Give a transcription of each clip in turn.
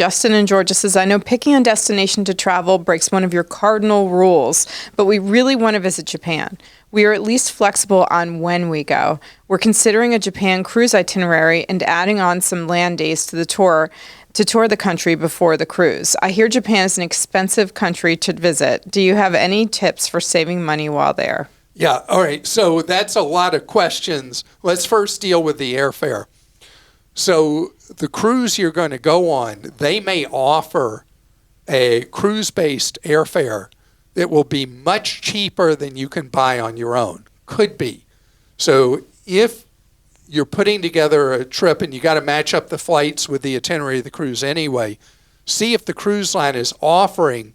Justin in Georgia says, I know picking a destination to travel breaks one of your cardinal rules, but we really want to visit Japan. We are at least flexible on when we go. We're considering a Japan cruise itinerary and adding on some land days to the tour to tour the country before the cruise. I hear Japan is an expensive country to visit. Do you have any tips for saving money while there? Yeah, all right. So that's a lot of questions. Let's first deal with the airfare. So the cruise you're going to go on, they may offer a cruise-based airfare that will be much cheaper than you can buy on your own. Could be. So if you're putting together a trip and you got to match up the flights with the itinerary of the cruise anyway, see if the cruise line is offering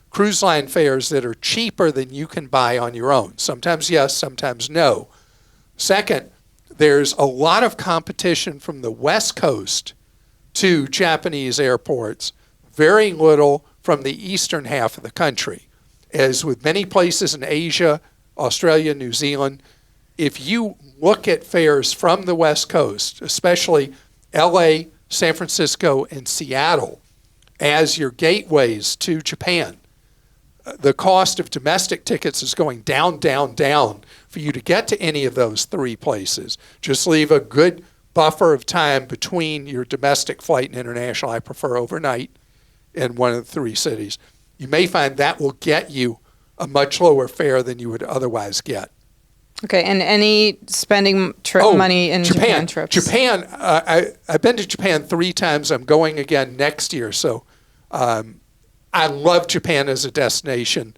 cruise line fares that are cheaper than you can buy on your own. Sometimes yes, sometimes no. Second, there's a lot of competition from the West Coast to Japanese airports, very little from the eastern half of the country. As with many places in Asia, Australia, New Zealand, if you look at fares from the West Coast, especially LA, San Francisco, and Seattle, as your gateways to Japan, the cost of domestic tickets is going down, down, down for you to get to any of those three places. Just leave a good buffer of time between your domestic flight and international. I prefer overnight in one of the three cities. You may find that will get you a much lower fare than you would otherwise get. Okay, and any spending money in Japan trips? Japan, I've been to Japan 3 times. I'm going again next year. So I love Japan as a destination.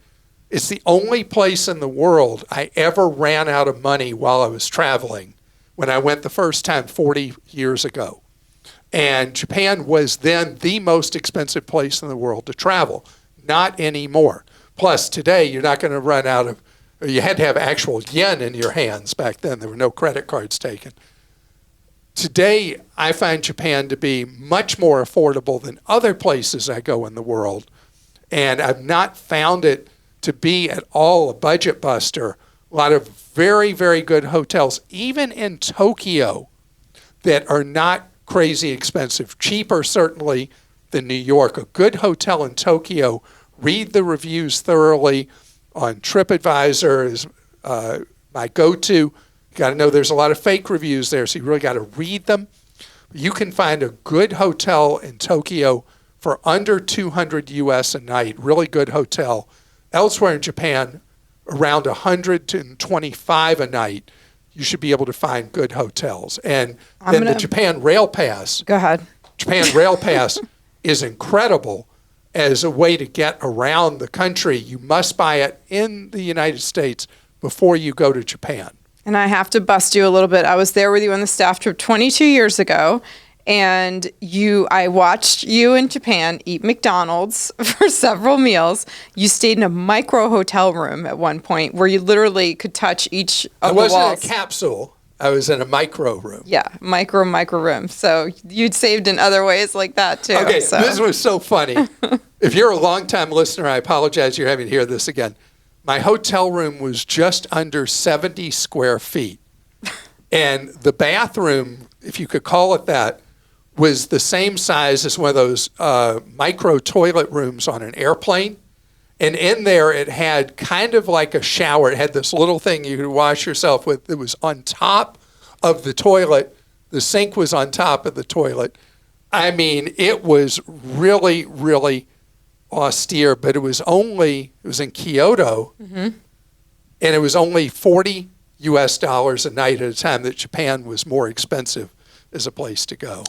It's the only place in the world I ever ran out of money while I was traveling when I went the first time 40 years ago. And Japan was then the most expensive place in the world to travel. Not anymore. Plus, today, you're not going to run out of, or you had to have actual yen in your hands back then. There were no credit cards taken. Today, I find Japan to be much more affordable than other places I go in the world. And I've not found it to be at all a budget buster. A lot of very, very good hotels, even in Tokyo, that are not crazy expensive. Cheaper, certainly, than New York. A good hotel in Tokyo, read the reviews thoroughly on TripAdvisor is my go-to. You got to know there's a lot of fake reviews there, so you really got to read them. You can find a good hotel in Tokyo for under $200 US a night, really good hotel. Elsewhere in Japan, around $125 a night, you should be able to find good hotels. And then the Japan Rail Pass. Go ahead. Japan Rail Pass is incredible as a way to get around the country. You must buy it in the United States before you go to Japan. And I have to bust you a little bit. I was there with you on the staff trip 22 years ago, and I watched you in Japan eat McDonald's for several meals. You stayed in a micro hotel room at one point where you literally could touch each of the walls. I wasn't in a capsule. I was in a micro room. Yeah, micro room. So you'd saved in other ways like that too. Okay, so. This was so funny. If you're a longtime listener, I apologize you're having to hear this again. My hotel room was just under 70 square feet. And the bathroom, if you could call it that, was the same size as one of those micro toilet rooms on an airplane. And in there, it had kind of like a shower. It had this little thing you could wash yourself with. It was on top of the toilet. The sink was on top of the toilet. I mean, it was really, really austere, but it was in Kyoto, and it was only $40 US a night at a time that Japan was more expensive as a place to go.